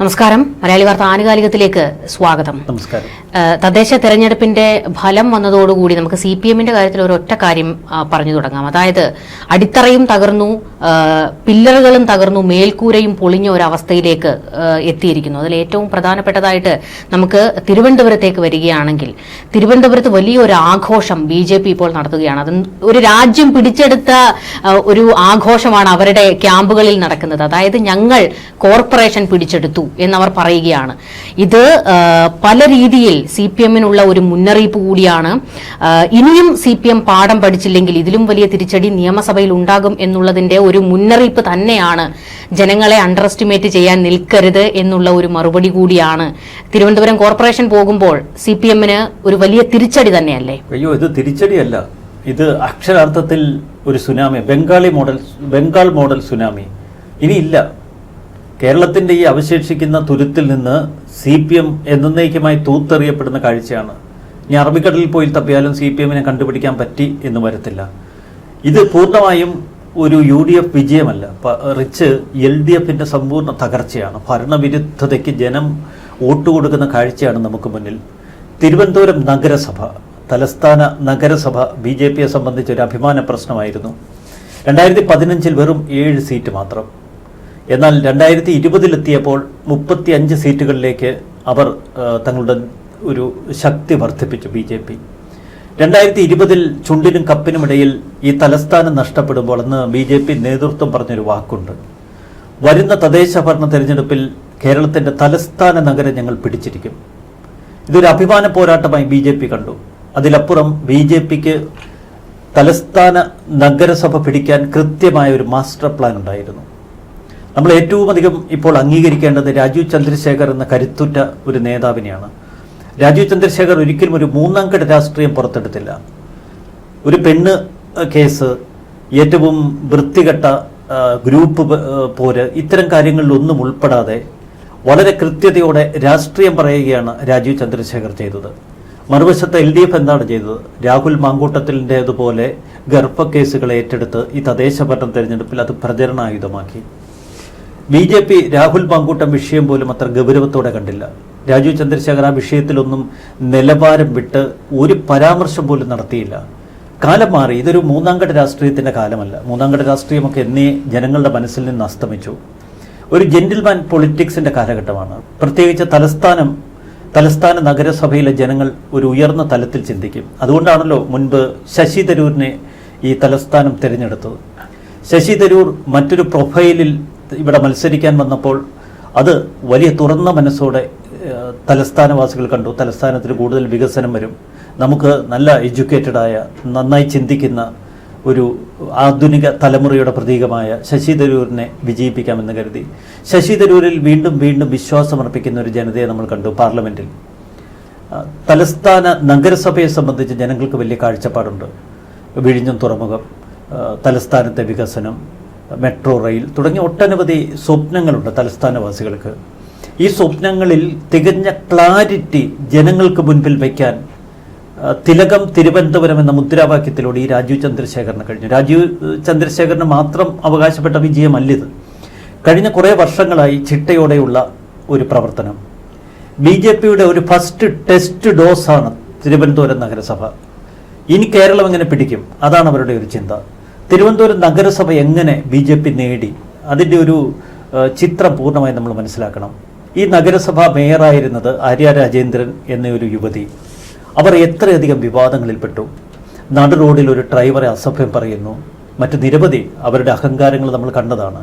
നമസ്കാരം. മലയാളി വാർത്ത ആനുകാലികത്തിലേക്ക് സ്വാഗതം. നമസ്കാരം. തദ്ദേശ തെരഞ്ഞെടുപ്പിന്റെ ഫലം വന്നതോടുകൂടി നമുക്ക് CPM-ന്റെ കാര്യത്തിൽ ഒരു ഒറ്റ കാര്യം പറഞ്ഞു തുടങ്ങാം. അതായത് അടിത്തറയും തകർന്നു, പില്ലറുകളും തകർന്നു, മേൽക്കൂരയും പൊളിഞ്ഞ ഒരവസ്ഥയിലേക്ക് എത്തിയിരിക്കുന്നു. അതിൽ ഏറ്റവും പ്രധാനപ്പെട്ടതായിട്ട് നമുക്ക് തിരുവനന്തപുരത്തേക്ക് വരികയാണെങ്കിൽ, തിരുവനന്തപുരത്ത് വലിയൊരു ആഘോഷം BJP ഇപ്പോൾ നടത്തുകയാണ്. അത് ഒരു രാജ്യം പിടിച്ചെടുത്ത ഒരു ആഘോഷമാണ് അവരുടെ ക്യാമ്പുകളിൽ നടക്കുന്നത്. അതായത് ഞങ്ങൾ കോർപ്പറേഷൻ പിടിച്ചെടുത്തു എന്നവർ പറയുകയാണ്. ഇത് പല രീതിയിൽ CPM-നുള്ള ഒരു മുന്നറിയിപ്പ് കൂടിയാണ്. ഇനിയും CPM പാഠം പഠിച്ചില്ലെങ്കിൽ ഇതിലും വലിയ തിരിച്ചടി നിയമസഭയിൽ ഉണ്ടാകും എന്നുള്ളതിന്റെ ഒരു മുന്നറിയിപ്പ് തന്നെയാണ്. ജനങ്ങളെ അണ്ടർ എസ്റ്റിമേറ്റ് ചെയ്യാൻ നിൽക്കരുത് എന്നുള്ള ഒരു മറുപടി കൂടിയാണ്. തിരുവനന്തപുരം കോർപ്പറേഷൻ പോകുമ്പോൾ CPM-ന് ഒരു വലിയ തിരിച്ചടി തന്നെയല്ലേ? അയ്യോ, ഇത് തിരിച്ചടിയല്ല, ഇത് അക്ഷരാർത്ഥത്തിൽ ഒരു സുനാമി, ബംഗാൾ മോഡൽ സുനാമി ഇനിയില്ല. കേരളത്തിന്റെ ഈ അവശേഷിക്കുന്ന തുരുത്തിൽ നിന്ന് CPM എന്നേക്കുമായി തൂത്തെറിയപ്പെടുന്ന കാഴ്ചയാണ്. ഇനി അറബിക്കടലിൽ പോയി തപ്പിയാലും CPM-നെ കണ്ടുപിടിക്കാൻ പറ്റി എന്ന് വരത്തില്ല. ഇത് പൂർണ്ണമായും ഒരു UDF വിജയമല്ല, റിച്ച് LDF-ന്റെ സമ്പൂർണ്ണ തകർച്ചയാണ്. ഭരണവിരുദ്ധതയ്ക്ക് ജനം വോട്ട് കൊടുക്കുന്ന കാഴ്ചയാണ് നമുക്ക് മുന്നിൽ. തിരുവനന്തപുരം നഗരസഭ, തലസ്ഥാന നഗരസഭ BJP-യെ സംബന്ധിച്ച് ഒരു അഭിമാന പ്രശ്നമായിരുന്നു. 2015 വെറും 7 സീറ്റ് മാത്രം. എന്നാൽ 2020 35 സീറ്റുകളിലേക്ക് അവർ തങ്ങളുടെ ഒരു ശക്തി വർദ്ധിപ്പിച്ചു BJP. 2020 ചുണ്ടിനും കപ്പിനുമിടയിൽ ഈ തലസ്ഥാനം നഷ്ടപ്പെടുമ്പോൾ അന്ന് BJP നേതൃത്വം പറഞ്ഞൊരു വാക്കുണ്ട്: വരുന്ന തദ്ദേശ ഭരണ തെരഞ്ഞെടുപ്പിൽ കേരളത്തിന്റെ തലസ്ഥാന നഗരം ഞങ്ങൾ പിടിച്ചിരിക്കും. ഇതൊരു അഭിമാന പോരാട്ടമായി BJP കണ്ടു. അതിലപ്പുറം BJPക്ക് തലസ്ഥാന നഗരസഭ പിടിക്കാൻ കൃത്യമായ ഒരു മാസ്റ്റർ പ്ലാൻ ഉണ്ടായിരുന്നു. നമ്മൾ ഏറ്റവും അധികം ഇപ്പോൾ അംഗീകരിക്കേണ്ടത് രാജീവ് ചന്ദ്രശേഖർ എന്ന കരുത്തുറ്റ ഒരു നേതാവിനെയാണ്. രാജീവ് ചന്ദ്രശേഖർ ഒരിക്കലും ഒരു മൂന്നാംകിട രാഷ്ട്രീയം പുറത്തെടുത്തില്ല. ഒരു പെണ്ണ് കേസ്, ഏറ്റവും വൃത്തികെട്ട ഗ്രൂപ്പ് പോര്, ഇത്തരം കാര്യങ്ങളിലൊന്നും ഉൾപ്പെടാതെ വളരെ കൃത്യതയോടെ രാഷ്ട്രീയം പറയുകയാണ് രാജീവ് ചന്ദ്രശേഖർ ചെയ്തത്. മറുവശത്ത് LDF എന്താണ് ചെയ്തത്? രാഹുൽ മാങ്കൂട്ടത്തിൻ്റെതുപോലെ ഗർഭക്കേസുകൾ ഏറ്റെടുത്ത് ഈ തദ്ദേശ ഭരണ തെരഞ്ഞെടുപ്പിൽ അത് പ്രചരണായുധമാക്കി. BJP രാഹുൽ മാങ്കൂട്ടം വിഷയം പോലും അത്ര ഗൗരവത്തോടെ കണ്ടില്ല. രാജീവ് ചന്ദ്രശേഖർ ആ വിഷയത്തിലൊന്നും നിലവാരം വിട്ട് ഒരു പരാമർശം പോലും നടത്തിയില്ല. കാലം മാറി. ഇതൊരു മൂന്നാംകിട രാഷ്ട്രീയത്തിൻ്റെ കാലമല്ല. മൂന്നാംകിട രാഷ്ട്രീയമൊക്കെ എന്നേ ജനങ്ങളുടെ മനസ്സിൽ നിന്ന് അസ്തമിച്ചു. ഒരു ജെന്റിൽമാൻ പൊളിറ്റിക്സിൻ്റെ കാലഘട്ടമാണ്. പ്രത്യേകിച്ച് തലസ്ഥാന നഗരസഭയിലെ ജനങ്ങൾ ഒരു ഉയർന്ന തലത്തിൽ ചിന്തിക്കും. അതുകൊണ്ടാണല്ലോ മുൻപ് ശശി തരൂരിനെ ഈ തലസ്ഥാനം തിരഞ്ഞെടുത്തത്. ശശി തരൂർ മറ്റൊരു പ്രൊഫൈലിൽ ഇവിടെ മത്സരിക്കാൻ വന്നപ്പോൾ അത് വലിയ തുറന്ന മനസ്സോടെ തലസ്ഥാനവാസികൾ കണ്ടു. തലസ്ഥാനത്തിന് കൂടുതൽ വികസനം വരും, നമുക്ക് നല്ല എഡ്യൂക്കേറ്റഡായ, നന്നായി ചിന്തിക്കുന്ന ഒരു ആധുനിക തലമുറയുടെ പ്രതീകമായ ശശി തരൂരിനെ വിജയിപ്പിക്കാമെന്ന് കരുതി. ശശി തരൂരിൽ വീണ്ടും വീണ്ടും വിശ്വാസമർപ്പിക്കുന്ന ഒരു ജനതയെ നമ്മൾ കണ്ടു പാർലമെൻറ്റിൽ. തലസ്ഥാന നഗരസഭയെ സംബന്ധിച്ച് ജനങ്ങൾക്ക് വലിയ കാഴ്ചപ്പാടുണ്ട്. വിഴിഞ്ഞം തുറമുഖം, തലസ്ഥാനത്തെ വികസനം, മെട്രോ റെയിൽ തുടങ്ങിയ ഒട്ടനവധി സ്വപ്നങ്ങളുണ്ട് തലസ്ഥാനവാസികൾക്ക്. ഈ സ്വപ്നങ്ങളിൽ തികഞ്ഞ ക്ലാരിറ്റി ജനങ്ങൾക്ക് മുൻപിൽ വയ്ക്കാൻ തിലകം തിരുവനന്തപുരം എന്ന മുദ്രാവാക്യത്തിലൂടെ ഈ രാജീവ് ചന്ദ്രശേഖറിന് കഴിഞ്ഞു. രാജീവ് ചന്ദ്രശേഖറിന് മാത്രം അവകാശപ്പെട്ട വിജയമല്ലിത്. കഴിഞ്ഞ കുറേ വർഷങ്ങളായി ചിട്ടയോടെയുള്ള ഒരു പ്രവർത്തനം. BJP-യുടെ ഒരു ഫസ്റ്റ് ടെസ്റ്റ് ഡോസാണ് തിരുവനന്തപുരം നഗരസഭ. ഇനി കേരളം എങ്ങനെ പിടിക്കും, അതാണ് അവരുടെ ഒരു ചിന്ത. തിരുവനന്തപുരം നഗരസഭ എങ്ങനെ BJP നേടി, അതിൻ്റെ ഒരു ചിത്രം പൂർണ്ണമായി നമ്മൾ മനസ്സിലാക്കണം. ഈ നഗരസഭ മേയറായിരുന്നത് ആര്യ രാജേന്ദ്രൻ എന്ന ഒരു യുവതി. അവർ എത്രയധികം വിവാദങ്ങളിൽപ്പെട്ടു. നടു റോഡിൽ ഒരു ഡ്രൈവറെ അസഭ്യം പറയുന്നു, മറ്റു നിരവധി അവരുടെ അഹങ്കാരങ്ങൾ നമ്മൾ കണ്ടതാണ്.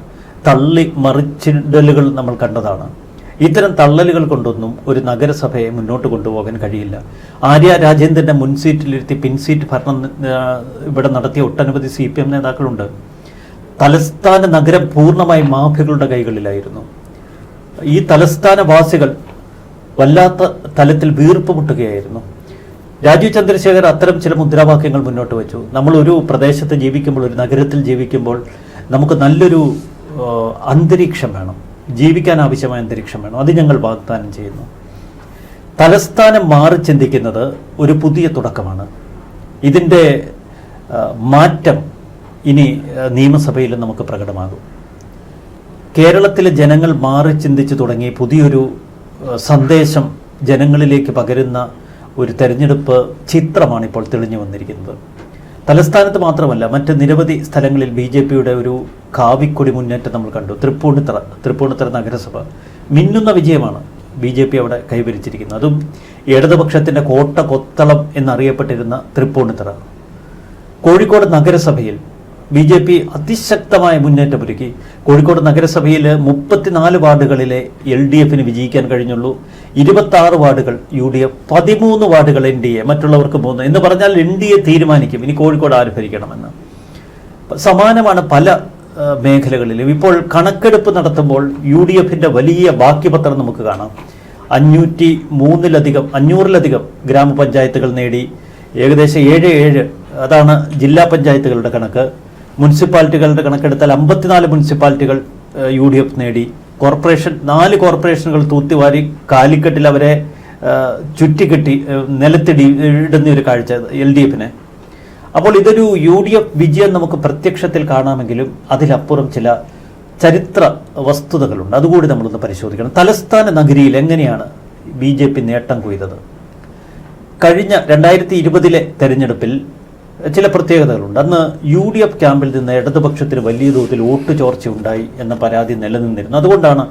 തള്ളി മറിച്ചിടലുകൾ നമ്മൾ കണ്ടതാണ്. ഇത്തരം തള്ളലുകൾ കൊണ്ടൊന്നും ഒരു നഗരസഭയെ മുന്നോട്ട് കൊണ്ടുപോകാൻ കഴിയില്ല. ആര്യ രാജേന്ദ്രന്റെ മുൻസീറ്റിലിരുത്തി പിൻസീറ്റ് ഭരണം ഇവിടെ നടത്തിയ ഒട്ടനവധി CPM നേതാക്കളുണ്ട്. തലസ്ഥാന നഗരം പൂർണ്ണമായി മാഫിയകളുടെ കൈകളിലായിരുന്നു. ഈ തലസ്ഥാനവാസികൾ വല്ലാത്ത തലത്തിൽ വീർപ്പ് മുട്ടുകയായിരുന്നു. രാജീവ് ചന്ദ്രശേഖർ അത്തരം ചില മുദ്രാവാക്യങ്ങൾ മുന്നോട്ട് വെച്ചു. നമ്മൾ ഒരു പ്രദേശത്ത് ജീവിക്കുമ്പോൾ, ഒരു നഗരത്തിൽ ജീവിക്കുമ്പോൾ നമുക്ക് നല്ലൊരു അന്തരീക്ഷം വേണം, ജീവിക്കാൻ ആവശ്യമായ അന്തരീക്ഷം വേണം. അത് ഞങ്ങൾ വാഗ്ദാനം ചെയ്യുന്നു. തലസ്ഥാനം മാറി ചിന്തിക്കുന്നത് ഒരു പുതിയ തുടക്കമാണ്. ഇതിൻ്റെ മാറ്റം ഇനി നിയമസഭയിൽ നമുക്ക് പ്രകടമാകും. കേരളത്തിലെ ജനങ്ങൾ മാറി ചിന്തിച്ചു തുടങ്ങി പുതിയൊരു സന്ദേശം ജനങ്ങളിലേക്ക് പകരുന്ന ഒരു തെരഞ്ഞെടുപ്പ് ചിത്രമാണ് ഇപ്പോൾ തെളിഞ്ഞു വന്നിരിക്കുന്നത്. തലസ്ഥാനത്ത് മാത്രമല്ല, മറ്റ് നിരവധി സ്ഥലങ്ങളിൽ BJPയുടെ ഒരു കാവിക്കൊടി മുന്നേറ്റം നമ്മൾ കണ്ടു. തൃപ്പൂണിത്തുറ നഗരസഭ മിന്നുന്ന വിജയമാണ് BJP അവിടെ കൈവരിച്ചിരിക്കുന്നത്. അതും ഇടതുപക്ഷത്തിൻ്റെ കോട്ട കൊത്തളം എന്നറിയപ്പെട്ടിരുന്ന തൃപ്പൂണിത്തുറ. കോഴിക്കോട് നഗരസഭയിൽ BJP അതിശക്തമായ മുന്നേറ്റമൊരുക്കി. കോഴിക്കോട് നഗരസഭയിൽ 34 വാർഡുകളിലെ LDFന് വിജയിക്കാൻ കഴിഞ്ഞുള്ളൂ. 26 വാർഡുകൾ UDF, 13 വാർഡുകൾ NDA, മറ്റുള്ളവർക്ക് 3 എന്ന് പറഞ്ഞാൽ NDA തീരുമാനിക്കും ഇനി കോഴിക്കോട് ആര് ഭരിക്കണമെന്ന്. സമാനമാണ് പല മേഖലകളിലും. ഇപ്പോൾ കണക്കെടുപ്പ് നടത്തുമ്പോൾ UDFന്റെ വലിയ ബാക്കിപത്രം നമുക്ക് കാണാം. 500-ലധികം ഗ്രാമപഞ്ചായത്തുകൾ നേടി. ഏകദേശം 7 അതാണ് ജില്ലാ പഞ്ചായത്തുകളുടെ കണക്ക്. മുനിസിപ്പാലിറ്റികളുടെ കണക്കെടുത്താൽ 54 മുനിസിപ്പാലിറ്റികൾ UDF നേടി. കോർപ്പറേഷൻ 4 കോർപ്പറേഷനുകൾ തൂത്തിവാരി കാലിക്കട്ടിൽ അവരെ ചുറ്റിക്കെട്ടി ഇടുന്ന ഒരു കാഴ്ച LDFന്. അപ്പോൾ ഇതൊരു UDF വിജയം നമുക്ക് പ്രത്യക്ഷത്തിൽ കാണാമെങ്കിലും അതിലപ്പുറം ചില ചരിത്ര വസ്തുതകളുണ്ട്. അതുകൂടി നമ്മളൊന്ന് പരിശോധിക്കണം. തലസ്ഥാന നഗരിയിൽ എങ്ങനെയാണ് BJP നേട്ടം കൊയ്തത്? കഴിഞ്ഞ 2020 തെരഞ്ഞെടുപ്പിൽ ചില പ്രത്യേകതകളുണ്ട്. അന്ന് UDF ക്യാമ്പിൽ നിന്ന് ഇടതുപക്ഷത്തിന് വലിയ തോതിൽ വോട്ട് ചോർച്ച ഉണ്ടായി എന്ന പരാതി നിലനിന്നിരുന്നു. അതുകൊണ്ടാണ്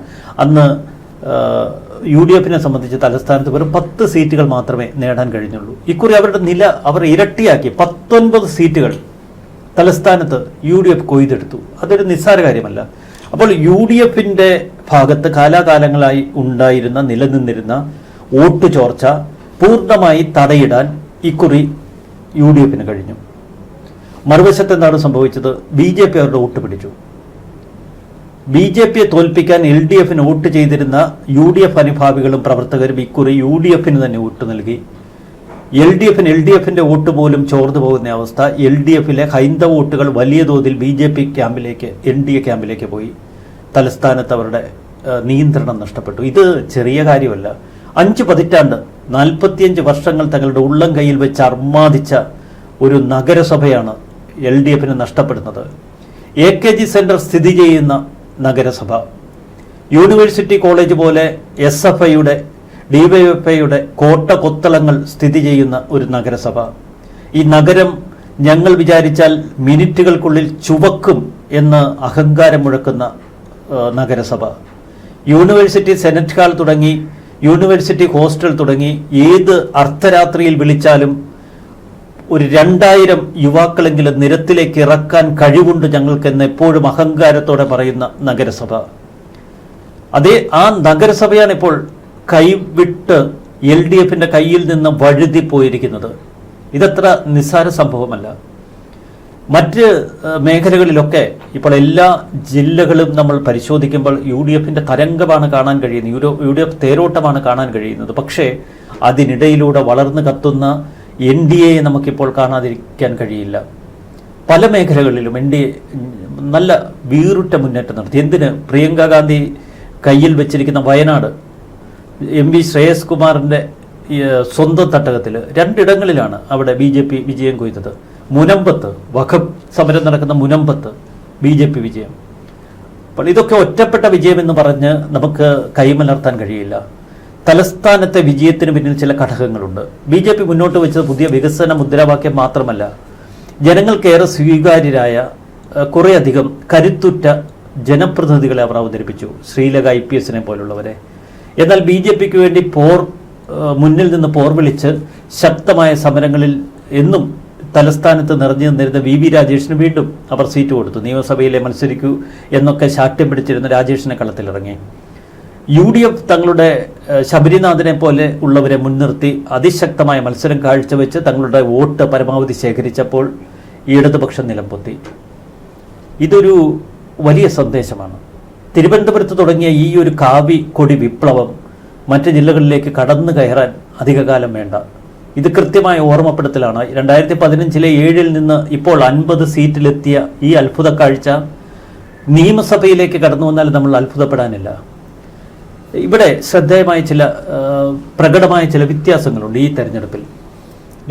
അന്ന് UDFനെ സംബന്ധിച്ച് തലസ്ഥാനത്ത് വെറും 10 സീറ്റുകൾ മാത്രമേ നേടാൻ കഴിഞ്ഞുള്ളൂ. ഇക്കുറി അവരുടെ നില അവർ ഇരട്ടിയാക്കി. 19 സീറ്റുകൾ തലസ്ഥാനത്ത് UDF കൊയ്തെടുത്തു. അതൊരു നിസ്സാര കാര്യമല്ല. അപ്പോൾ UDFന്റെ ഭാഗത്ത് കാലാകാലങ്ങളായി നിലനിന്നിരുന്ന വോട്ട് ചോർച്ച പൂർണ്ണമായി തടയിടാൻ ഇക്കുറി UDFന് കഴിഞ്ഞു. മറുവശത്ത് എന്താണ് സംഭവിച്ചത്? BJP അവരുടെ വോട്ട് പിടിച്ചു. BJPയെ തോൽപ്പിക്കാൻ LDFന് വോട്ട് ചെയ്തിരുന്ന UDF അനുഭാവികളും പ്രവർത്തകരും ഇക്കുറി UDFന് തന്നെ വോട്ട് നൽകി. LDFന്റെ വോട്ട് പോലും ചോർന്നു പോകുന്ന അവസ്ഥ. LDFിലെ ഹൈന്ദവ വോട്ടുകൾ വലിയ തോതിൽ BJP ക്യാമ്പിലേക്ക്, NDA ക്യാമ്പിലേക്ക് പോയി. തലസ്ഥാനത്ത് അവരുടെ നിയന്ത്രണം നഷ്ടപ്പെട്ടു. ഇത് ചെറിയ കാര്യമല്ല. 5 പതിറ്റാണ്ട് 45 വർഷങ്ങൾ തങ്ങളുടെ ഉള്ളം കയ്യിൽ വെച്ച് അർമാദിച്ച ഒരു നഗരസഭയാണ് LDFന് നഷ്ടപ്പെടുന്നത്. AKG സെന്റർ സ്ഥിതി ചെയ്യുന്ന നഗരസഭ, യൂണിവേഴ്സിറ്റി കോളേജ് പോലെ SFIയുടെ DYFIയുടെ കോട്ട കൊത്തളങ്ങൾ സ്ഥിതി ചെയ്യുന്ന ഒരു നഗരസഭ. ഈ നഗരം ഞങ്ങൾ വിചാരിച്ചാൽ മിനിറ്റുകൾക്കുള്ളിൽ ചുവക്കും എന്ന് അഹങ്കാരം മുഴക്കുന്ന നഗരസഭ. യൂണിവേഴ്സിറ്റി സെനറ്റ് ഹാൾ തുടങ്ങി യൂണിവേഴ്സിറ്റി ഹോസ്റ്റൽ തുടങ്ങി ഏത് അർദ്ധരാത്രിയിൽ വിളിച്ചാലും ഒരു 2000 യുവാക്കളെങ്കിലും നിരത്തിലേക്ക് ഇറക്കാൻ കഴിവുണ്ട് ഞങ്ങൾക്കെന്ന് എപ്പോഴും അഹങ്കാരത്തോടെ പറയുന്ന നഗരസഭ. ആ നഗരസഭയാണ് ഇപ്പോൾ കൈവിട്ട് LDFന്റെ കയ്യിൽ നിന്ന് വഴുതിപ്പോയിരിക്കുന്നത്. ഇതത്ര നിസ്സാര സംഭവമല്ല. മറ്റ് മേഖലകളിലൊക്കെ ഇപ്പോൾ എല്ലാ ജില്ലകളും നമ്മൾ പരിശോധിക്കുമ്പോൾ UDFന്റെ തരംഗമാണ് കാണാൻ കഴിയുന്നത്, UDF തേരോട്ടമാണ് കാണാൻ കഴിയുന്നത്. പക്ഷേ അതിനിടയിലൂടെ വളർന്നു കത്തുന്ന NDAയെ നമുക്കിപ്പോൾ കാണാതിരിക്കാൻ കഴിയില്ല. പല മേഖലകളിലും NDA നല്ല വീറുറ്റ മുന്നേറ്റം നടത്തി. എന്തിന്? പ്രിയങ്ക ഗാന്ധി കയ്യിൽ വെച്ചിരിക്കുന്ന വയനാട്, MP ശ്രേയസ് കുമാറിൻ്റെ സ്വന്തം തട്ടകത്തിൽ 2 ഇടങ്ങളിലാണ് അവിടെ BJP വിജയം കൊയ്തത്. മുനമ്പത്ത്, വഖഫ് സമരം നടക്കുന്ന മുനമ്പത്ത് BJP വിജയം. അപ്പോൾ ഇതൊക്കെ ഒറ്റപ്പെട്ട വിജയമെന്ന് പറഞ്ഞ് നമുക്ക് കൈമലർത്താൻ കഴിയില്ല. തലസ്ഥാനത്തെ വിജയത്തിന് പിന്നിൽ ചില ഘടകങ്ങളുണ്ട്. BJP മുന്നോട്ട് വെച്ചത് പുതിയ വികസന മുദ്രാവാക്യം മാത്രമല്ല, ജനങ്ങൾക്കേറെ സ്വീകാര്യരായ കുറേയധികം കരുത്തുറ്റ ജനപ്രതിനിധികളെ അവർ അവതരിപ്പിച്ചു. ശ്രീലക IPSനെ പോലുള്ളവരെ. എന്നാൽ BJPക്ക് വേണ്ടി മുന്നിൽ നിന്ന് പോർ വിളിച്ച് ശക്തമായ സമരങ്ങളിൽ എന്നും തലസ്ഥാനത്ത് നിറഞ്ഞു നിന്നിരുന്ന VV രാജേഷിന് വീണ്ടും അവർ സീറ്റ് കൊടുത്തു. നിയമസഭയിലെ മത്സരിക്കൂ എന്നൊക്കെ ശാഠ്യം പിടിച്ചിരുന്ന രാജേഷിനെ കളത്തിലിറങ്ങി. UDF തങ്ങളുടെ ശബരിനാഥനെ പോലെ ഉള്ളവരെ മുൻനിർത്തി അതിശക്തമായ മത്സരം കാഴ്ചവെച്ച് തങ്ങളുടെ വോട്ട് പരമാവധി ശേഖരിച്ചപ്പോൾ ഇടതുപക്ഷം നിലംപൊത്തി. ഇതൊരു വലിയ സന്ദേശമാണ്. തിരുവനന്തപുരത്ത് തുടങ്ങിയ ഈ ഒരു കാവി കൊടി വിപ്ലവം മറ്റ് ജില്ലകളിലേക്ക് കടന്നു കയറാൻ അധികകാലം വേണ്ട. ഇത് കൃത്യമായ ഓർമ്മപ്പെടുത്തലാണ്. 2015 7 നിന്ന് ഇപ്പോൾ 50 സീറ്റിലെത്തിയ ഈ അത്ഭുത കാഴ്ച നിയമസഭയിലേക്ക് കടന്നു വന്നാൽ നമ്മൾ അത്ഭുതപ്പെടാനില്ല. ഇവിടെ ശ്രദ്ധേയമായ പ്രകടമായ ചില വ്യത്യാസങ്ങളുണ്ട് ഈ തെരഞ്ഞെടുപ്പിൽ.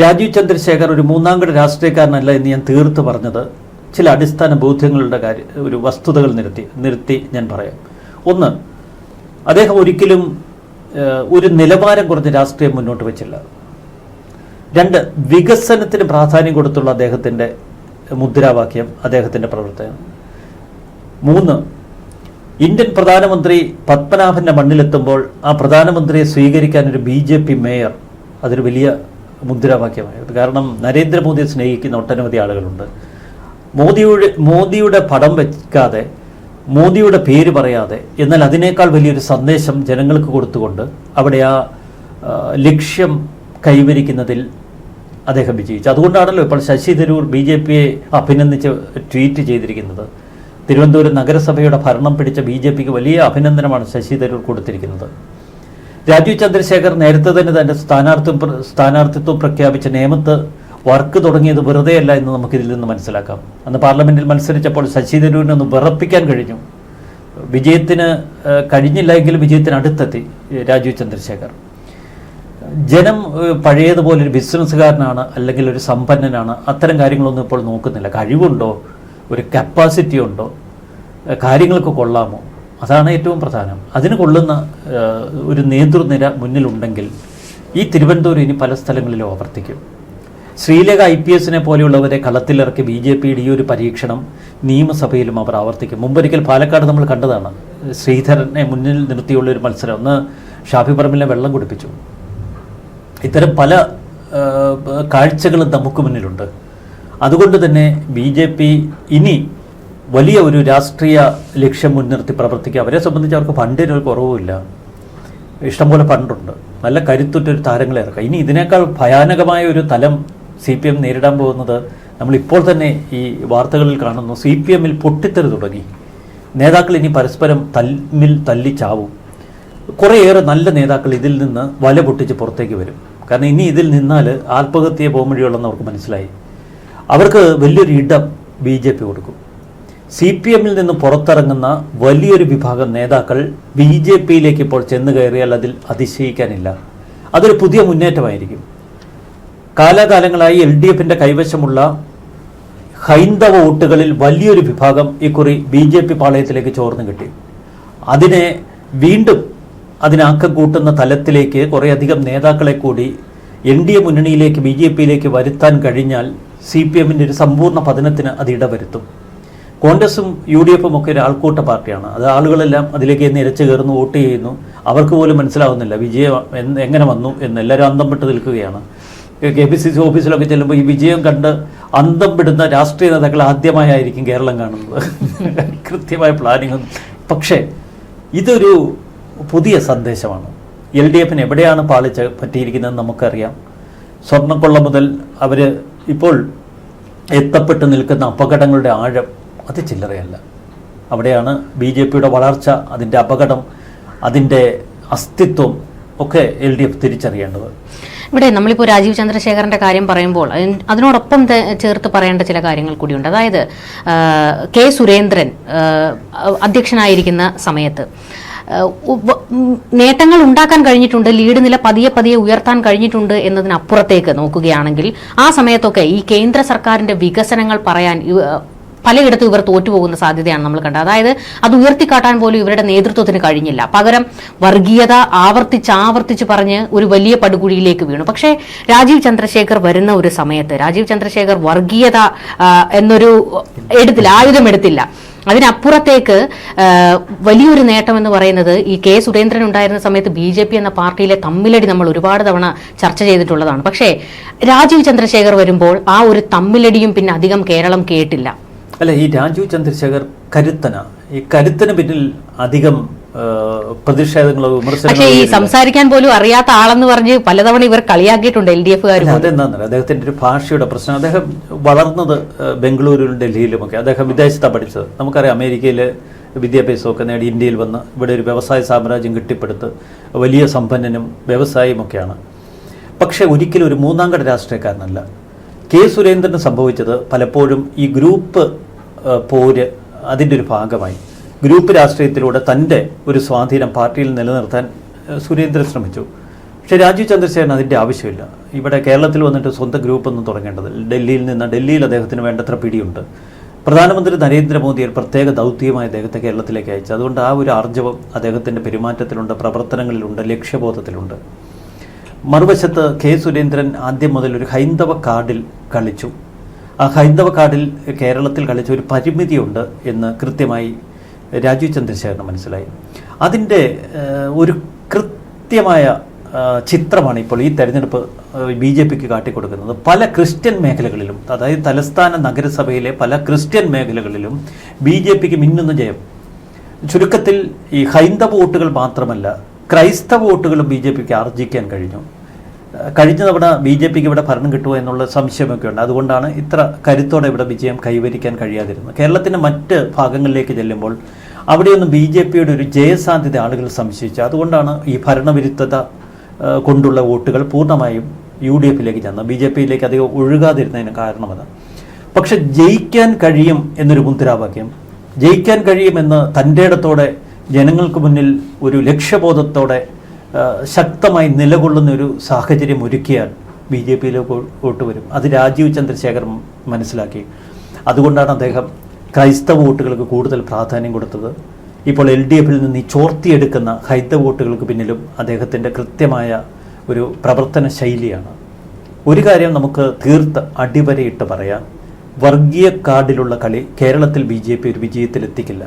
രാജീവ് ചന്ദ്രശേഖർ ഒരു മൂന്നാംകിട രാഷ്ട്രീയക്കാരനല്ല എന്ന് ഞാൻ തീർത്ത് പറഞ്ഞത് ചില അടിസ്ഥാന ബോധ്യങ്ങളുടെ ഒരു വസ്തുതകൾ നിർത്തി ഞാൻ പറയാം. ഒന്ന്, അദ്ദേഹം ഒരിക്കലും ഒരു നിലവാരം കുറഞ്ഞ രാഷ്ട്രീയം മുന്നോട്ട് വെച്ചില്ല. രണ്ട്, വികസനത്തിന് പ്രാധാന്യം കൊടുത്തുള്ള അദ്ദേഹത്തിൻ്റെ മുദ്രാവാക്യം അദ്ദേഹത്തിൻ്റെ പ്രവർത്തനം. മൂന്ന്, ഇന്ത്യൻ പ്രധാനമന്ത്രി പത്മനാഭൻ്റെ മണ്ണിലെത്തുമ്പോൾ ആ പ്രധാനമന്ത്രിയെ സ്വീകരിക്കാൻ ഒരു BJP മേയർ, അതൊരു വലിയ മുദ്രാവാക്യമായിരുന്നു. കാരണം നരേന്ദ്രമോദിയെ സ്നേഹിക്കുന്ന ഒട്ടനവധി ആളുകളുണ്ട്. മോദിയുടെ പടം വയ്ക്കാതെ, മോദിയുടെ പേര് പറയാതെ, എന്നാൽ അതിനേക്കാൾ വലിയൊരു സന്ദേശം ജനങ്ങൾക്ക് കൊടുത്തുകൊണ്ട് അവിടെ ആ ലക്ഷ്യം കൈവരിക്കുന്നതിൽ അദ്ദേഹം വിജയിച്ചു. അതുകൊണ്ടാണല്ലോ ഇപ്പോൾ ശശി തരൂർ BJPയെ അഭിനന്ദിച്ച് ട്വീറ്റ് ചെയ്തിരിക്കുന്നത്. തിരുവനന്തപുരം നഗരസഭയുടെ ഭരണം പിടിച്ച BJPക്ക് വലിയ അഭിനന്ദനമാണ് ശശി തരൂർ കൊടുത്തിരിക്കുന്നത്. രാജീവ് ചന്ദ്രശേഖർ നേരത്തെ തന്നെ തൻ്റെ സ്ഥാനാർത്ഥിത്വം പ്രഖ്യാപിച്ച നേമത്ത് വർക്ക് തുടങ്ങിയത് വെറുതെയല്ല എന്ന് നമുക്കിതിൽ നിന്ന് മനസ്സിലാക്കാം. അന്ന് പാർലമെൻറ്റിൽ മത്സരിച്ചപ്പോൾ ശശി തരൂരിനെ ഒന്ന് വിറപ്പിക്കാൻ കഴിഞ്ഞു. വിജയത്തിന് കഴിഞ്ഞില്ല എങ്കിലും വിജയത്തിന് അടുത്തെത്തി രാജീവ് ചന്ദ്രശേഖർ. ജനം പഴയതുപോലെ ഒരു ബിസിനസ്സുകാരനാണ് അല്ലെങ്കിൽ ഒരു സമ്പന്നനാണ്, അത്തരം കാര്യങ്ങളൊന്നും ഇപ്പോൾ നോക്കുന്നില്ല. കഴിവുണ്ടോ, ഒരു കപ്പാസിറ്റി ഉണ്ടോ, കാര്യങ്ങൾക്ക് കൊള്ളാമോ, അതാണ് ഏറ്റവും പ്രധാനം. അതിന് കൊള്ളുന്ന ഒരു നേതൃനിര മുന്നിലുണ്ടെങ്കിൽ ഈ തിരുവനന്തപുരം ഇനി പല സ്ഥലങ്ങളിലും ആവർത്തിക്കും. ശ്രീലേഖ IPSനെ പോലെയുള്ളവരെ കളത്തിലിറക്കി BJPയുടെ ഈ ഒരു പരീക്ഷണം നിയമസഭയിലും അവർ ആവർത്തിക്കും. മുമ്പൊരിക്കൽ പാലക്കാട് നമ്മൾ കണ്ടതാണ്. ശ്രീധരനെ മുന്നിൽ നിർത്തിയുള്ള ഒരു മത്സരം. ഒന്ന് ഷാഫി പറമ്പിലിനെ വെള്ളം കുടിപ്പിച്ചു. ഇത്തരം പല കാഴ്ചകളും നമുക്ക് മുന്നിലുണ്ട്. അതുകൊണ്ട് തന്നെ BJP ഇനി വലിയ ഒരു രാഷ്ട്രീയ ലക്ഷ്യം മുൻനിർത്തി പ്രവർത്തിക്കുക. അവരെ സംബന്ധിച്ച് അവർക്ക് ഫണ്ടിനൊരു കുറവുമില്ല, ഇഷ്ടംപോലെ ഫണ്ടുണ്ട്, നല്ല കരുത്തുറ്റൊരു താരങ്ങളെ ഇറക്കുക. ഇനി ഇതിനേക്കാൾ ഭയാനകമായ ഒരു തലം CPM നേരിടാൻ പോകുന്നത് നമ്മളിപ്പോൾ തന്നെ ഈ വാർത്തകളിൽ കാണുന്നു. CPMൽ പൊട്ടിത്തെറി തുടങ്ങി. നേതാക്കൾ ഇനി പരസ്പരം തല്ലിച്ചാവും. കുറേയേറെ നല്ല നേതാക്കൾ ഇതിൽ നിന്ന് വല പൊട്ടിച്ച് പുറത്തേക്ക് വരും. കാരണം ഇനി ഇതിൽ നിന്നാൽ ആത്മഹത്യയെ പോകുമ്പോഴുള്ളെന്ന് അവർക്ക് മനസ്സിലായി. അവർക്ക് വലിയൊരു ഇടം BJP കൊടുക്കും. CPMൽ നിന്ന് പുറത്തിറങ്ങുന്ന വലിയൊരു വിഭാഗം നേതാക്കൾ BJPയിലേക്ക് ഇപ്പോൾ ചെന്ന് കയറിയാൽ അതിൽ അതിശയിക്കാനില്ല. അതൊരു പുതിയ മുന്നേറ്റമായിരിക്കും. കാലാകാലങ്ങളായി LDFൻ്റെ കൈവശമുള്ള ഹൈന്ദവ വോട്ടുകളിൽ വലിയൊരു വിഭാഗം ഇക്കുറി BJP പാളയത്തിലേക്ക് ചോർന്നു കിട്ടി. അതിനെ വീണ്ടും അതിനാക്കം കൂട്ടുന്ന തലത്തിലേക്ക് കുറേയധികം നേതാക്കളെ കൂടി NDA മുന്നണിയിലേക്ക് BJPയിലേക്ക് വരുത്താൻ കഴിഞ്ഞാൽ CPMൻ്റെ ഒരു സമ്പൂർണ്ണ പതനത്തിന് അത് ഇടവരുത്തും. കോൺഗ്രസും UDFും ഒക്കെ ഒരു ആൾക്കൂട്ട പാർട്ടിയാണ്. അത് ആളുകളെല്ലാം അതിലേക്ക് നിരച്ചു കയറുന്നു, വോട്ട് ചെയ്യുന്നു. അവർക്ക് പോലും മനസ്സിലാവുന്നില്ല വിജയം എങ്ങനെ വന്നു എന്ന്. എല്ലാവരും അന്തം വിട്ട് നിൽക്കുകയാണ്. KPCC ഓഫീസിലൊക്കെ ചെല്ലുമ്പോൾ ഈ വിജയം കണ്ട് അന്തം വിടുന്ന രാഷ്ട്രീയ നേതാക്കൾ ആദ്യമായിരിക്കും കേരളം കാണുന്നത്. കൃത്യമായ പ്ലാനിങ്. പക്ഷേ ഇതൊരു പുതിയ സന്ദേശമാണ്. LDFന് എവിടെയാണ് പാളിച്ച പറ്റിയിരിക്കുന്നതെന്ന് നമുക്കറിയാം. സ്വർണ്ണക്കൊള്ള മുതൽ അവർ ഇപ്പോൾ എത്തപ്പെട്ട് നിൽക്കുന്ന അപകടങ്ങളുടെ ആഴം അത് ചില്ലറയല്ല. അവിടെയാണ് BJPയുടെ വളർച്ച, അതിൻ്റെ അപകടം, അതിൻ്റെ അസ്തിത്വം ഒക്കെ LDF തിരിച്ചറിയേണ്ടത്. ഇവിടെ നമ്മളിപ്പോൾ രാജീവ് ചന്ദ്രശേഖരന്റെ കാര്യം പറയുമ്പോൾ അതിനോടൊപ്പം ചേർത്ത് പറയേണ്ട ചില കാര്യങ്ങൾ കൂടിയുണ്ട്. അതായത് K. സുരേന്ദ്രൻ അധ്യക്ഷനായിരിക്കുന്ന സമയത്ത് നേട്ടങ്ങൾ ഉണ്ടാക്കാൻ കഴിഞ്ഞിട്ടുണ്ട്, ലീഡ് നില പതിയെ ഉയർത്താൻ കഴിഞ്ഞിട്ടുണ്ട് എന്നതിനപ്പുറത്തേക്ക് നോക്കുകയാണെങ്കിൽ ആ സമയത്തൊക്കെ ഈ കേന്ദ്ര സർക്കാരിന്റെ വികസനങ്ങൾ പറയാൻ പലയിടത്തും ഇവർ തോറ്റുപോകുന്ന സാധ്യതയാണ് നമ്മൾ കണ്ടത്. അതായത് അത് ഉയർത്തിക്കാട്ടാൻ പോലും ഇവരുടെ നേതൃത്വത്തിന് കഴിഞ്ഞില്ല. പകരം വർഗീയത ആവർത്തിച്ച് പറഞ്ഞ് ഒരു വലിയ പടുകുഴിയിലേക്ക് വീണു. പക്ഷേ രാജീവ് ചന്ദ്രശേഖർ വരുന്ന ഒരു സമയത്ത് രാജീവ് ചന്ദ്രശേഖർ വർഗീയത എന്നൊരു ആയുധം എടുത്തില്ല. അതിനപ്പുറത്തേക്ക് വലിയൊരു നേട്ടം എന്ന് പറയുന്നത് ഈ K. സുരേന്ദ്രൻ ഉണ്ടായിരുന്ന സമയത്ത് BJP എന്ന പാർട്ടിയിലെ തമ്മിലടി നമ്മൾ ഒരുപാട് തവണ ചർച്ച ചെയ്തിട്ടുള്ളതാണ്. പക്ഷേ രാജീവ് ചന്ദ്രശേഖർ വരുമ്പോൾ ആ ഒരു തമ്മിലടിയും പിന്നെ അധികം കേരളം കേട്ടില്ല. അല്ല, ഈ രാജീവ് ചന്ദ്രശേഖർ ഈ കരുത്തിന് പിന്നിൽ അധികം പ്രതിഷേധങ്ങളോ വിമർശനങ്ങളോ. പക്ഷേ ഈ സംസാരിക്കാൻ പോലും അറിയാത്ത ആളെന്ന് പറഞ്ഞ് പലതവണ ഇവർ കളിയാക്കിയിട്ടുണ്ട് LDFകാർ. അതെന്താണെന്നറിയാം, അദ്ദേഹത്തിൻ്റെ ഒരു ഭാഷയുടെ പ്രശ്നം. അദ്ദേഹം വളർന്നത് ബംഗളൂരുവിലും ഡൽഹിയിലുമൊക്കെ. അദ്ദേഹം വിദേശത്താണ് പഠിച്ചത്. നമുക്കറിയാം, അമേരിക്കയിൽ വിദ്യാഭ്യാസമൊക്കെ നേടി ഇന്ത്യയിൽ വന്ന് ഇവിടെ ഒരു വ്യവസായ സാമ്രാജ്യം കെട്ടിപ്പടുത്ത് വലിയ സമ്പന്നനും വ്യവസായിയുമൊക്കെയാണ്. പക്ഷേ ഒരിക്കലും ഒരു മൂന്നാംകട രാഷ്ട്രീയക്കാരനല്ല. K. സുരേന്ദ്രന് സംഭവിച്ചത് പലപ്പോഴും ഈ ഗ്രൂപ്പ് പോര് അതിൻ്റെ ഒരു ഭാഗമായി ഗ്രൂപ്പ് രാഷ്ട്രീയത്തിലൂടെ തൻ്റെ ഒരു സ്വാധീനം പാർട്ടിയിൽ നിലനിർത്താൻ സുരേന്ദ്രൻ ശ്രമിച്ചു. പക്ഷേ രാജീവ് ചന്ദ്രശേഖരൻ അതിൻ്റെ ആവശ്യമില്ല. ഇവിടെ കേരളത്തിൽ വന്നിട്ട് സ്വന്തം ഗ്രൂപ്പൊന്നും തുടങ്ങേണ്ടത്. ഡൽഹിയിൽ അദ്ദേഹത്തിന് വേണ്ടത്ര പിടിയുണ്ട്. പ്രധാനമന്ത്രി നരേന്ദ്രമോദി ഒരു പ്രത്യേക ദൗത്യമായി അദ്ദേഹത്തെ കേരളത്തിലേക്ക് അയച്ചു. അതുകൊണ്ട് ആ ഒരു ആർജവം അദ്ദേഹത്തിൻ്റെ പെരുമാറ്റത്തിലുണ്ട്, പ്രവർത്തനങ്ങളിലുണ്ട്, ലക്ഷ്യബോധത്തിലുണ്ട്. മറുവശത്ത് കെ സുരേന്ദ്രൻ ആദ്യം മുതൽ ഒരു ഹൈന്ദവ കാർഡിൽ കളിച്ചു. ആ ഹൈന്ദവ കാർഡിൽ കേരളത്തിൽ കളിച്ച ഒരു പരിമിതിയുണ്ട് എന്ന് കൃത്യമായി രാജീവ് ചന്ദ്രശേഖരന് മനസ്സിലായി. അതിൻ്റെ ഒരു കൃത്യമായ ചിത്രമാണ് ഇപ്പോൾ ഈ തെരഞ്ഞെടുപ്പ് BJPക്ക് കാട്ടിക്കൊടുക്കുന്നത്. പല ക്രിസ്ത്യൻ മേഖലകളിലും, അതായത് തലസ്ഥാന നഗരസഭയിലെ പല ക്രിസ്ത്യൻ മേഖലകളിലും BJPക്ക് മിന്നുന്ന ജയം. ചുരുക്കത്തിൽ ഈ ഹൈന്ദവ വോട്ടുകൾ മാത്രമല്ല, ക്രൈസ്തവ വോട്ടുകളും BJPക്ക് ആർജിക്കാൻ കഴിഞ്ഞു. കഴിഞ്ഞ തവണ BJPക്ക് ഇവിടെ ഭരണം കിട്ടുമോ എന്നുള്ള സംശയമൊക്കെ ഉണ്ട്. അതുകൊണ്ടാണ് ഇത്ര കരുത്തോടെ ഇവിടെ വിജയം കൈവരിക്കാൻ കഴിയാതിരുന്നത്. കേരളത്തിൻ്റെ മറ്റ് ഭാഗങ്ങളിലേക്ക് ചെല്ലുമ്പോൾ അവിടെയൊന്നും BJPയുടെ ഒരു ജയസാധ്യത ആളുകൾ സംശയിച്ചു. അതുകൊണ്ടാണ് ഈ ഭരണവിരുദ്ധത കൊണ്ടുള്ള വോട്ടുകൾ പൂർണ്ണമായും UDFിലേക്ക് ചെന്നത്. BJPയിലേക്ക് അധികം ഒഴുകാതിരുന്നതിന് കാരണമത്. പക്ഷെ ജയിക്കാൻ കഴിയും എന്നൊരു മുദ്രാവാക്യം, ജയിക്കാൻ കഴിയുമെന്ന് തൻ്റെ ഇടത്തോടെ ജനങ്ങൾക്ക് മുന്നിൽ ഒരു ലക്ഷ്യബോധത്തോടെ ശക്തമായി നിലകൊള്ളുന്ന ഒരു സാഹചര്യം ഒരുക്കിയാൽ BJPയിലേക്ക് വോട്ട് വരും. അത് രാജീവ് ചന്ദ്രശേഖർ മനസ്സിലാക്കി. അതുകൊണ്ടാണ് അദ്ദേഹം ക്രൈസ്തവ വോട്ടുകൾക്ക് കൂടുതൽ പ്രാധാന്യം കൊടുത്തത്. ഇപ്പോൾ LDFിൽ നിന്ന് ഈ ചോർത്തിയെടുക്കുന്ന ഹൈന്ദവ വോട്ടുകൾക്ക് പിന്നിലും അദ്ദേഹത്തിൻ്റെ കൃത്യമായ ഒരു പ്രവർത്തന ശൈലിയാണ്. ഒരു കാര്യം നമുക്ക് തീർത്ത് അടിവരയിട്ട് പറയാം, വർഗീയ കാർഡിലുള്ള കളി കേരളത്തിൽ BJP ഒരു വിജയത്തിലെത്തിക്കില്ല.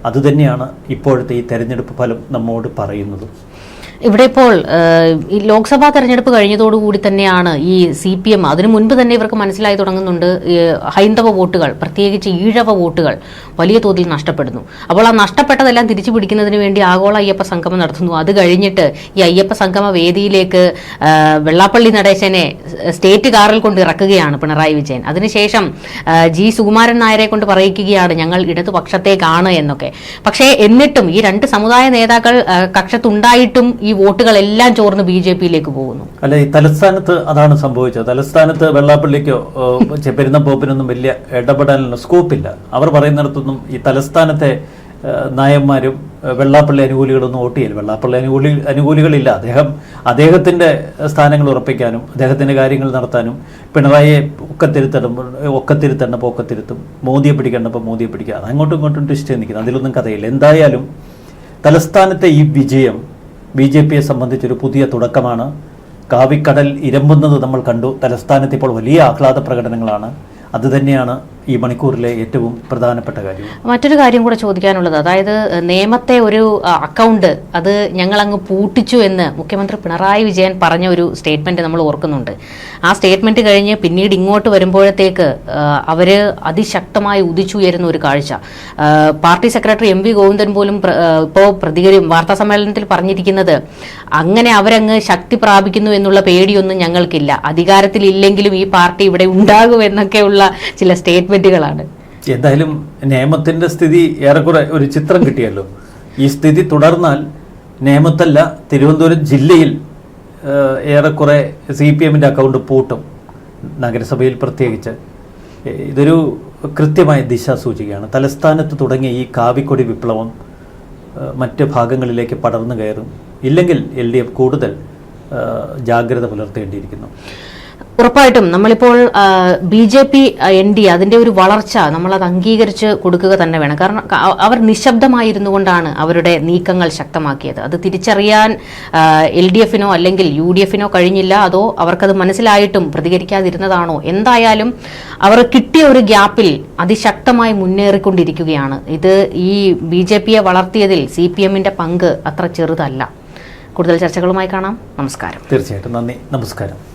അതുതന്നെയാണ് ഇപ്പോഴത്തെ ഈ തെരഞ്ഞെടുപ്പ് ഫലം നമ്മോട് പറയുന്നത്. ഇവിടെ ഇപ്പോൾ ഈ ലോക്സഭാ തെരഞ്ഞെടുപ്പ് കഴിഞ്ഞതോടുകൂടി തന്നെയാണ് ഈ CPM, അതിനു മുൻപ് തന്നെ ഇവർക്ക് മനസ്സിലായി തുടങ്ങുന്നുണ്ട്, ഹൈന്ദവ വോട്ടുകൾ, പ്രത്യേകിച്ച് ഈഴവ വോട്ടുകൾ വലിയ തോതിൽ നഷ്ടപ്പെടുന്നു. അപ്പോൾ ആ നഷ്ടപ്പെട്ടതെല്ലാം തിരിച്ചു പിടിക്കുന്നതിന് വേണ്ടി ആഗോള അയ്യപ്പ സംഗമം നടത്തുന്നു. അത് കഴിഞ്ഞിട്ട് ഈ അയ്യപ്പ സംഗമ വേദിയിലേക്ക് വെള്ളാപ്പള്ളി നടേശനെ സ്റ്റേറ്റ് കാറിൽ കൊണ്ട് ഇറക്കുകയാണ് പിണറായി വിജയൻ. അതിനുശേഷം G. സുകുമാരൻ നായരെ കൊണ്ട് പറയിക്കുകയാണ് ഞങ്ങൾ ഇടതുപക്ഷത്തേക്കാണ് എന്നൊക്കെ. പക്ഷേ എന്നിട്ടും ഈ രണ്ട് സമുദായ നേതാക്കൾ കക്ഷത്തുണ്ടായിട്ടും ഈ വോട്ടുകളെല്ലാം ചോർന്ന് BJPയിലേക്ക് പോകുന്നു. അല്ല, ഈ തലസ്ഥാനത്ത് അതാണ് സംഭവിച്ചത്. തലസ്ഥാനത്ത് വെള്ളാപ്പള്ളിക്കോ പെരുന്നപ്പോപ്പിനൊന്നും വലിയ ഇടപെടാനുള്ള സ്കോപ്പില്ല. അവർ പറയുന്നിടത്തൊന്നും ഈ തലസ്ഥാനത്തെ നായന്മാരും വെള്ളാപ്പള്ളി അനുകൂലികളൊന്നും വോട്ട് ചെയ്യില്ല. വെള്ളാപ്പള്ളി അനുകൂലികളില്ല. അദ്ദേഹത്തിൻ്റെ സ്ഥാനങ്ങൾ ഉറപ്പിക്കാനും അദ്ദേഹത്തിൻ്റെ കാര്യങ്ങൾ നടത്താനും പിണറായിയെ ഒക്കത്തിരുത്തേണ്ടപ്പോൾ ഒക്കത്തിരുത്തും, മോദിയെ പിടിക്കേണ്ടപ്പോൾ മോദിയെ പിടിക്കുക, അങ്ങോട്ടും ഇങ്ങോട്ടും ട്വിസ്റ്റ് ചെയ്ത് നിൽക്കുന്നത്. അതിലൊന്നും കഥയില്ല. എന്തായാലും തലസ്ഥാനത്തെ ഈ വിജയം BJPയെ സംബന്ധിച്ചൊരു പുതിയ തുടക്കമാണ്. കാവിക്കടൽ ഇരമ്പുന്നത് നമ്മൾ കണ്ടു. തലസ്ഥാനത്ത് ഇപ്പോൾ വലിയ ആഹ്ലാദ പ്രകടനങ്ങളാണ്. അതുതന്നെയാണ് ഈ മണിക്കൂറിലെ ഏറ്റവും പ്രധാനപ്പെട്ട കാര്യം. മറ്റൊരു കാര്യം കൂടെ ചോദിക്കാനുള്ളത്, അതായത് നിയമത്തെ ഒരു അക്കൗണ്ട് അത് ഞങ്ങളങ്ങ് പൂട്ടിച്ചു എന്ന് മുഖ്യമന്ത്രി പിണറായി വിജയൻ പറഞ്ഞ ഒരു സ്റ്റേറ്റ്മെന്റ് നമ്മൾ ഓർക്കുന്നുണ്ട്. ആ സ്റ്റേറ്റ്മെന്റ് കഴിഞ്ഞ് പിന്നീട് ഇങ്ങോട്ട് വരുമ്പോഴത്തേക്ക് അവർ അതിശക്തമായി ഉദിച്ചുയരുന്ന ഒരു കാഴ്ച. പാർട്ടി സെക്രട്ടറി MV ഗോവിന്ദൻ പോലും ഇപ്പോൾ വാർത്താ സമ്മേളനത്തിൽ പറഞ്ഞിരിക്കുന്നത് അങ്ങനെ അവരങ്ങ് ശക്തി പ്രാപിക്കുന്നു എന്നുള്ള പേടിയൊന്നും ഞങ്ങൾക്കില്ല, അധികാരത്തിലില്ലെങ്കിലും ഈ പാർട്ടി ഇവിടെ ഉണ്ടാകുമെന്നൊക്കെയുള്ള ചില സ്റ്റേറ്റ്മെന്റുകളാണ്. എന്തായാലും നിയമത്തിന്റെ സ്ഥിതി ഏറെക്കുറെ ഒരു ചിത്രം കിട്ടിയല്ലോ. ഈ സ്ഥിതി തുടർന്നാൽ നേമത്തല്ല, തിരുവനന്തപുരം ജില്ലയിൽ ഏറെക്കുറെ CPMന്റെ അക്കൗണ്ട് പൂട്ടും, നഗരസഭയിൽ പ്രത്യേകിച്ച്. ഇതൊരു കൃത്യമായ ദിശാസൂചികയാണ്. തലസ്ഥാനത്ത് തുടങ്ങിയ ഈ കാവിക്കൊടി വിപ്ലവം മറ്റ് ഭാഗങ്ങളിലേക്ക് പടർന്നു കയറും. ഇല്ലെങ്കിൽ LDF കൂടുതൽ ജാഗ്രത പുലർത്തേണ്ടിയിരിക്കുന്നു. ഉറപ്പായിട്ടും നമ്മളിപ്പോൾ BJP ND അതിൻ്റെ ഒരു വളർച്ച നമ്മളത് അംഗീകരിച്ച് കൊടുക്കുക തന്നെ വേണം. കാരണം അവർ നിശബ്ദമായിരുന്നു കൊണ്ടാണ് അവരുടെ നീക്കങ്ങൾ ശക്തമാക്കിയത്. അത് തിരിച്ചറിയാൻ LDFനോ അല്ലെങ്കിൽ UDFനോ കഴിഞ്ഞില്ല, അതോ അവർക്കത് മനസ്സിലായിട്ടും പ്രതികരിക്കാതിരുന്നതാണോ? എന്തായാലും അവർ കിട്ടിയ ഒരു ഗ്യാപ്പിൽ അതിശക്തമായി മുന്നേറിക്കൊണ്ടിരിക്കുകയാണ്. ഇത് ഈ BJPയെ വളർത്തിയതിൽ CPMന്റെ പങ്ക് അത്ര ചെറുതല്ല. കൂടുതൽ ചർച്ചകളുമായി കാണാം. നമസ്കാരം. തീർച്ചയായിട്ടും നന്ദി. നമസ്കാരം.